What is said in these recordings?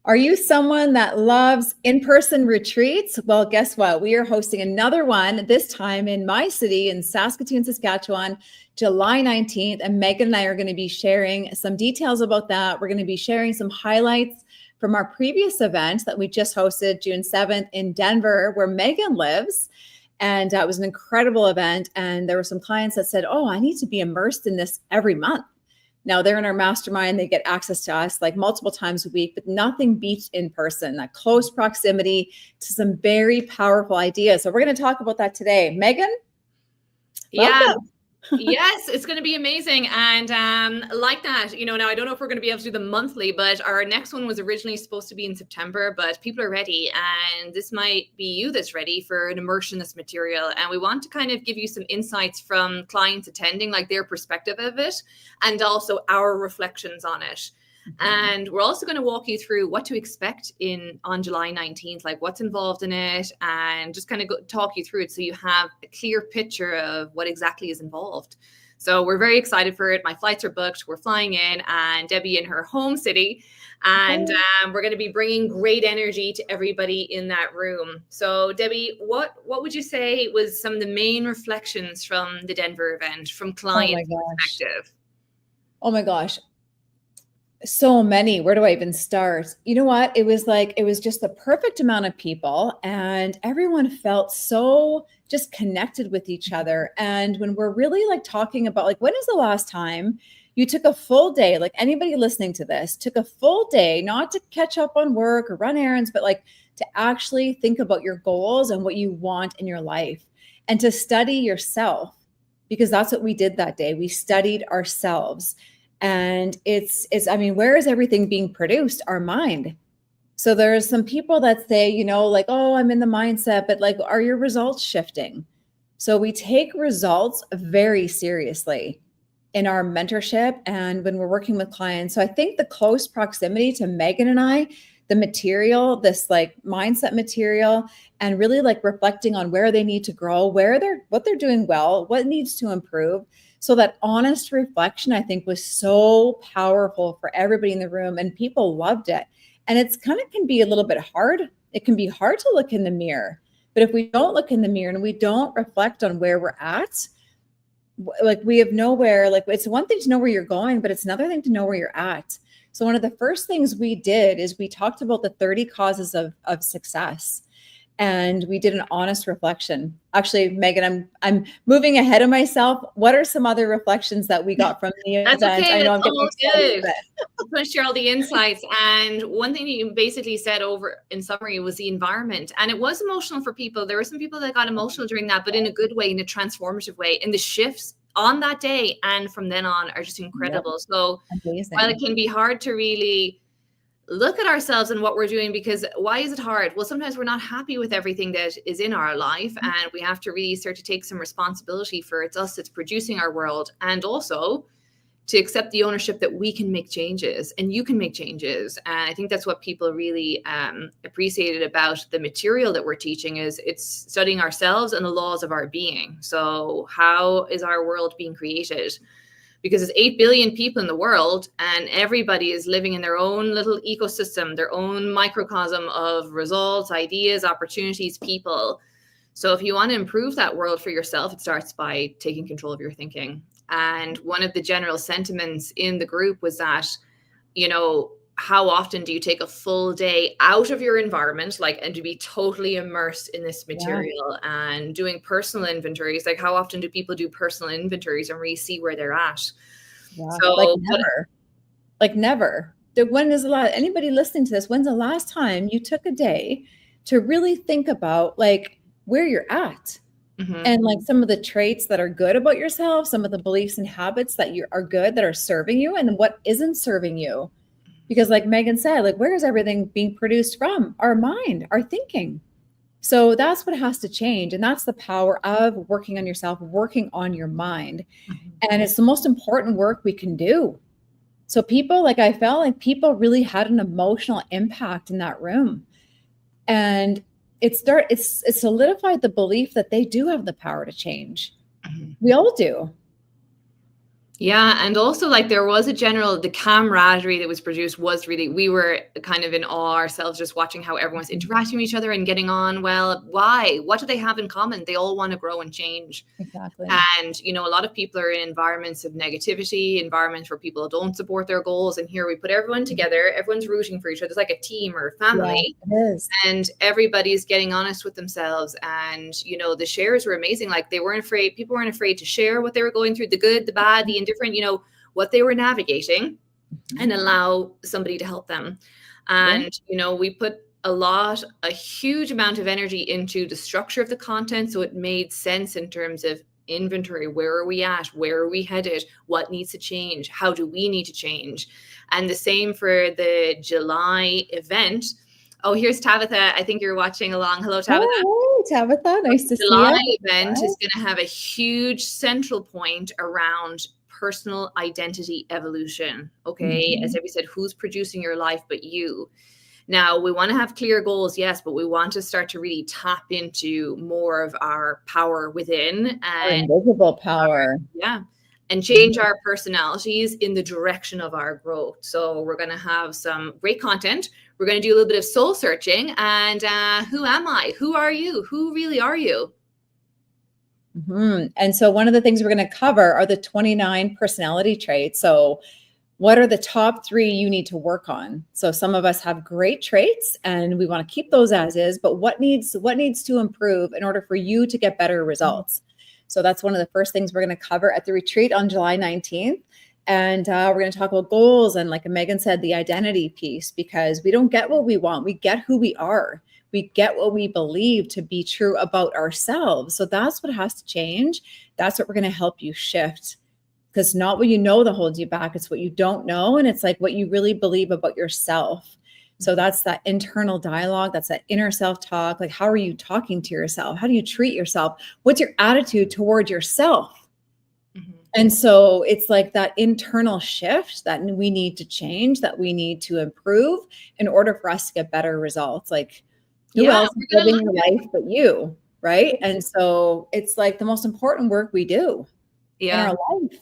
Are you someone that loves in-person retreats? Well, guess what? We are hosting another one, this time in my city in Saskatoon, Saskatchewan, July 19th. And Megan and I are going to be sharing some details about that. We're going to be sharing some highlights from our previous event that we just hosted June 7th in Denver, where Megan lives. And it was an incredible event. And there were some clients that said, oh, I need to be immersed in this every month. Now they're in our mastermind, they get access to us like multiple times a week, but nothing beats in person, that close proximity to some very powerful ideas. So we're going to talk about that today. Megan? Welcome. Yes, it's going to be amazing. And like that, now I don't know if we're going to be able to do them monthly, but our next one was originally supposed to be in September, but people are ready. And this might be you that's ready for an immersion in this material. And we want to kind of give you some insights from clients attending, like their perspective of it, and also our reflections on it. And we're also going to walk you through what to expect on July 19th, like what's involved in it, and just kind of talk you through it so you have a clear picture of what exactly is involved. So we're very excited for it. My flights are booked. We're flying in, and Debbie in her home city. And we're going to be bringing great energy to everybody in that room. So Debbie, what would you say was some of the main reflections from the Denver event from client perspective? Oh my gosh. So many. Where do I even start? You know what? It was just the perfect amount of people, and everyone felt so just connected with each other. And when we're really like talking about like, when is the last time you took a full day, like anybody listening to this took a full day, not to catch up on work or run errands, but like to actually think about your goals and what you want in your life and to study yourself, because that's what we did that day. We studied ourselves. And I mean, where is everything being produced? Our mind. So there's some people that say, like, oh, I'm in the mindset, but like, are your results shifting? So we take results very seriously in our mentorship and when we're working with clients. So I think the close proximity to Megan and I, the material, this like mindset material, and really like reflecting on where they need to grow, what they're doing well, what needs to improve. So that honest reflection, I think, was so powerful for everybody in the room, and people loved it. And it's kind of can be a little bit hard. It can be hard to look in the mirror, but if we don't look in the mirror and we don't reflect on where we're at, like we have nowhere, like it's one thing to know where you're going, but it's another thing to know where you're at. So one of the first things we did is we talked about the 30 causes of success. And we did an honest reflection. Actually, Megan, I'm moving ahead of myself. What are some other reflections that we got from the event? Okay, I know I'm getting excited. I'm going to share all the insights. And one thing that you basically said over in summary was the environment. And it was emotional for people. There were some people that got emotional during that, but in a good way, in a transformative way. And the shifts on that day and from then on are just incredible. Yep. So while it can be hard to really look at ourselves and what we're doing, because why is it hard? Well, sometimes we're not happy with everything that is in our life, and we have to really start to take some responsibility for it's us that's producing our world, and also to accept the ownership that we can make changes and you can make changes. And I think that's what people really appreciated about the material that we're teaching is it's studying ourselves and the laws of our being. So how is our world being created? Because there's 8 billion people in the world, and everybody is living in their own little ecosystem, their own microcosm of results, ideas, opportunities, people. So if you want to improve that world for yourself, it starts by taking control of your thinking. And one of the general sentiments in the group was that, how often do you take a full day out of your environment, and to be totally immersed in this material and doing personal inventories? Like, how often do people do personal inventories and really see where they're at? Yeah. So, never. When is anybody listening to this, when's the last time you took a day to really think about where you're at? Mm-hmm. And some of the traits that are good about yourself, some of the beliefs and habits that are good, that are serving you, and what isn't serving you. Because like Megan said, where is everything being produced from? Our mind, our thinking. So that's what has to change. And that's the power of working on yourself, working on your mind. Mm-hmm. And it's the most important work we can do. So people, I felt like people really had an emotional impact in that room. And it solidified the belief that they do have the power to change. Mm-hmm. We all do. Yeah, and also like there was the camaraderie that was produced was really, we were kind of in awe ourselves just watching how everyone's interacting with each other and getting on well. Why? What do they have in common? They all want to grow and change. Exactly. And, a lot of people are in environments of negativity, environments where people don't support their goals. And here we put everyone together, everyone's rooting for each other. It's like a team or a family. Yeah, it is. And everybody's getting honest with themselves. And, the shares were amazing. Like people weren't afraid to share what they were going through, the good, the bad, the indifferent, what they were navigating, and allow somebody to help them. And, we put a huge amount of energy into the structure of the content. So it made sense in terms of inventory. Where are we at? Where are we headed? What needs to change? How do we need to change? And the same for the July event. Oh, here's Tabitha. I think you're watching along. Hello, Tabitha. Oh, hey, Tabitha. Nice to see you. The July event is going to have a huge central point around personal identity evolution. Okay. As Debbie said, who's producing your life but you? Now, we want to have clear goals, yes, but we want to start to really tap into more of our power within, and invisible power. And change our personalities in the direction of our growth. So we're going to have some great content. We're going to do a little bit of soul searching. And who am I? Who are you? Who really are you? And so one of the things we're going to cover are the 29 personality traits. So what are the top 3 you need to work on? So some of us have great traits and we want to keep those as is, but what needs to improve in order for you to get better results? So that's one of the first things we're going to cover at the retreat on July 19th. And we're going to talk about goals and, like Megan said, the identity piece, because we don't get what we want. We get who we are. We get what we believe to be true about ourselves. So that's what has to change. That's what we're going to help you shift. Because not what you know that holds you back. It's what you don't know. And it's like what you really believe about yourself. So that's that internal dialogue. That's that inner self-talk. Like, how are you talking to yourself? How do you treat yourself? What's your attitude toward yourself? And so it's like that internal shift that we need to change, that we need to improve in order for us to get better results. Like, who else is living your life but you, right? And so it's like the most important work we do in our life.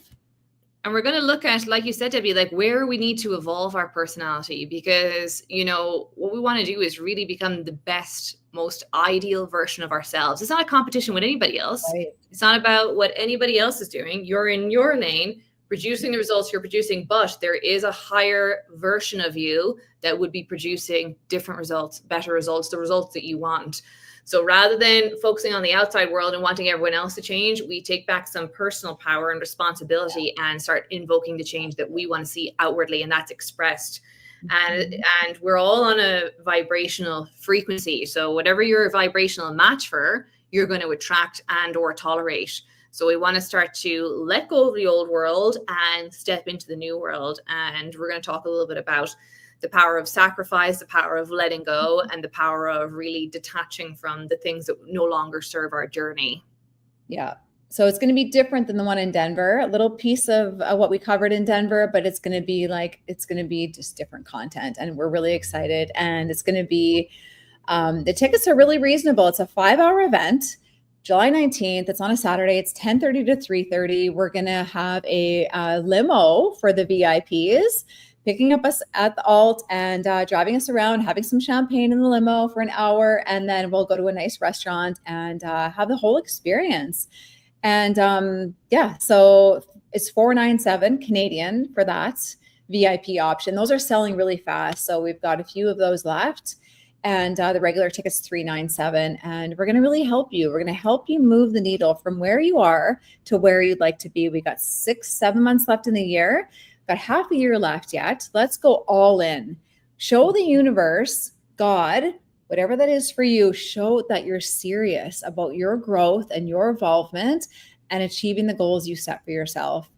And we're going to look at, like you said, Debbie, like where we need to evolve our personality, because, what we want to do is really become the best, most ideal version of ourselves. It's not a competition with anybody else. Right. It's not about what anybody else is doing. You're in your lane, producing the results you're producing, but there is a higher version of you that would be producing different results, better results, the results that you want. So rather than focusing on the outside world and wanting everyone else to change, we take back some personal power and responsibility and start invoking the change that we want to see outwardly, and that's expressed. And we're all on a vibrational frequency. So whatever your vibrational match for, you're going to attract and or tolerate. So we want to start to let go of the old world and step into the new world. And we're going to talk a little bit about the power of sacrifice, the power of letting go, and the power of really detaching from the things that no longer serve our journey. Yeah. So it's going to be different than the one in Denver, a little piece of what we covered in Denver, but it's going to be just different content. And we're really excited. And it's going to be, the tickets are really reasonable. It's a 5-hour event, July 19th. It's on a Saturday. It's 10:30 to 3:30. We're going to have a limo for the VIPs, picking up us at the alt and driving us around, having some champagne in the limo for an hour. And then we'll go to a nice restaurant and have the whole experience. And so it's $497 Canadian for that VIP option. Those are selling really fast. So we've got a few of those left. And the regular ticket's $397. And we're going to really help you. We're going to help you move the needle from where you are to where you'd like to be. We got 6-7 months left in the year. Got half a year left yet. Let's go all in. Show the universe, God, whatever that is for you, show that you're serious about your growth and your involvement and achieving the goals you set for yourself.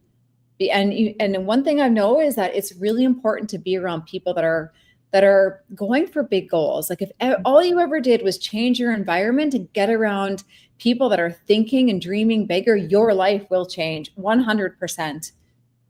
And one thing I know is that it's really important to be around people that are going for big goals. Like if all you ever did was change your environment and get around people that are thinking and dreaming bigger, your life will change 100%.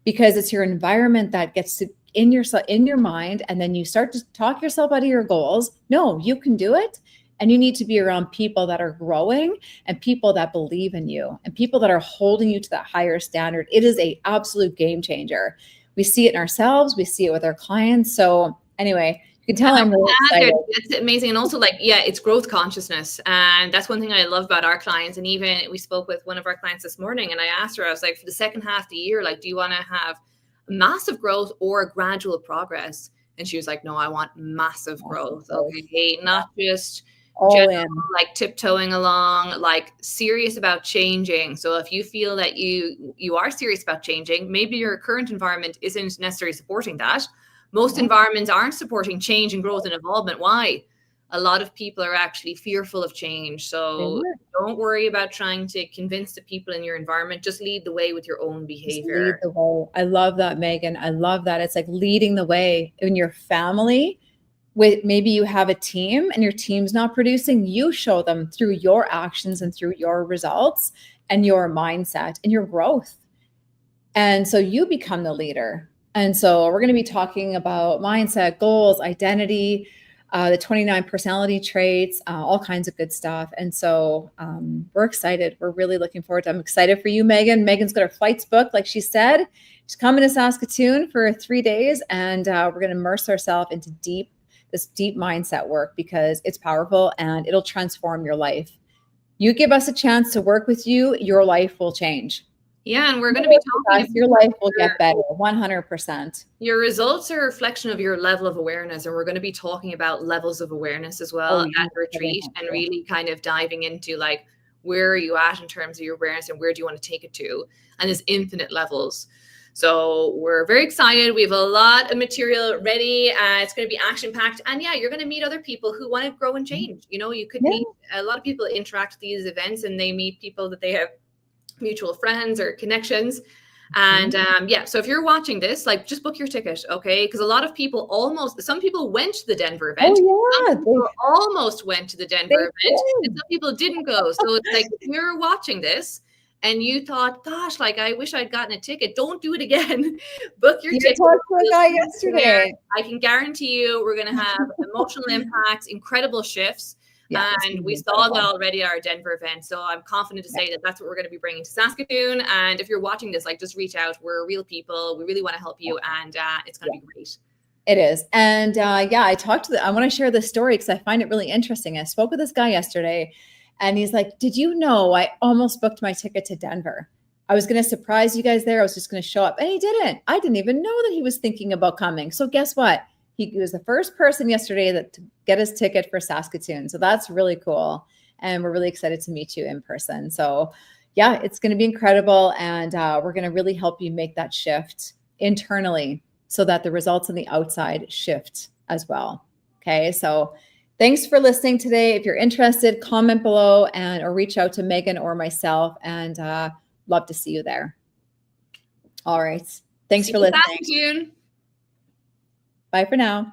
Because it's your environment that gets in your mind, and then you start to talk yourself out of your goals. No, you can do it. And you need to be around people that are growing and people that believe in you and people that are holding you to that higher standard. It is a absolute game changer. We see it in ourselves. We see it with our clients. So anyway, you can tell I'm really excited. It's amazing. And also, like, yeah, it's growth consciousness. And that's one thing I love about our clients. And even we spoke with one of our clients this morning, and I asked her, I was like, for the second half of the year, like, do you want to have massive growth or gradual progress? And she was like, no, I want massive growth. Okay. Not just general, like tiptoeing along, like serious about changing. So if you feel that you are serious about changing, maybe your current environment isn't necessarily supporting that. Most environments aren't supporting change and growth and involvement. Why? A lot of people are actually fearful of change. So don't worry about trying to convince the people in your environment. Just lead the way with your own behavior. Lead the way. I love that, Megan. I love that. It's like leading the way in your family. With maybe you have a team and your team's not producing, you show them through your actions and through your results and your mindset and your growth. And so you become the leader. And so we're going to be talking about mindset, goals, identity, the 29 personality traits, all kinds of good stuff. And so we're excited. We're really looking forward to it. I'm excited for you, Megan. Megan's got her flights booked, like she said. She's coming to Saskatoon for 3 days, and we're going to immerse ourselves into this deep mindset work because it's powerful and it'll transform your life. You give us a chance to work with you, your life will change. Yeah, and we're going to be talking about your life will get better, 100%. Your results are a reflection of your level of awareness, and we're going to be talking about levels of awareness as well at the retreat, and really kind of diving into like where are you at in terms of your awareness and where do you want to take it to, and there's infinite levels. So we're very excited. We have a lot of material ready. It's going to be action-packed. And yeah, you're going to meet other people who want to grow and change. You know, you could meet a lot of people interact with these events, and they meet people that they have mutual friends or connections. And so if you're watching this, like, just book your ticket, okay? Because a lot of people some people went to the Denver event. Some people almost went to the Denver event, and some people didn't go. So it's like, if you're watching this and you thought, gosh, like, I wish I'd gotten a ticket, don't do it again. Book your ticket. Talked to a guy yesterday. I can guarantee you we're going to have emotional impacts, incredible shifts. And we saw that already at our Denver event. So I'm confident to say that that's what we're going to be bringing to Saskatoon. And if you're watching this, like, just reach out. We're real people. We really want to help you. And it's going to be great. It is. And I want to share this story because I find it really interesting. I spoke with this guy yesterday and he's like, did you know I almost booked my ticket to Denver? I was going to surprise you guys there. I was just going to show up. And he didn't. I didn't even know that he was thinking about coming. So guess what? He was the first person yesterday to get his ticket for Saskatoon. So that's really cool. And we're really excited to meet you in person. So yeah, it's going to be incredible. And we're going to really help you make that shift internally so that the results on the outside shift as well. Okay. So thanks for listening today. If you're interested, comment below or reach out to Megan or myself, and love to see you there. All right. Thanks for listening. Saskatoon. Bye for now.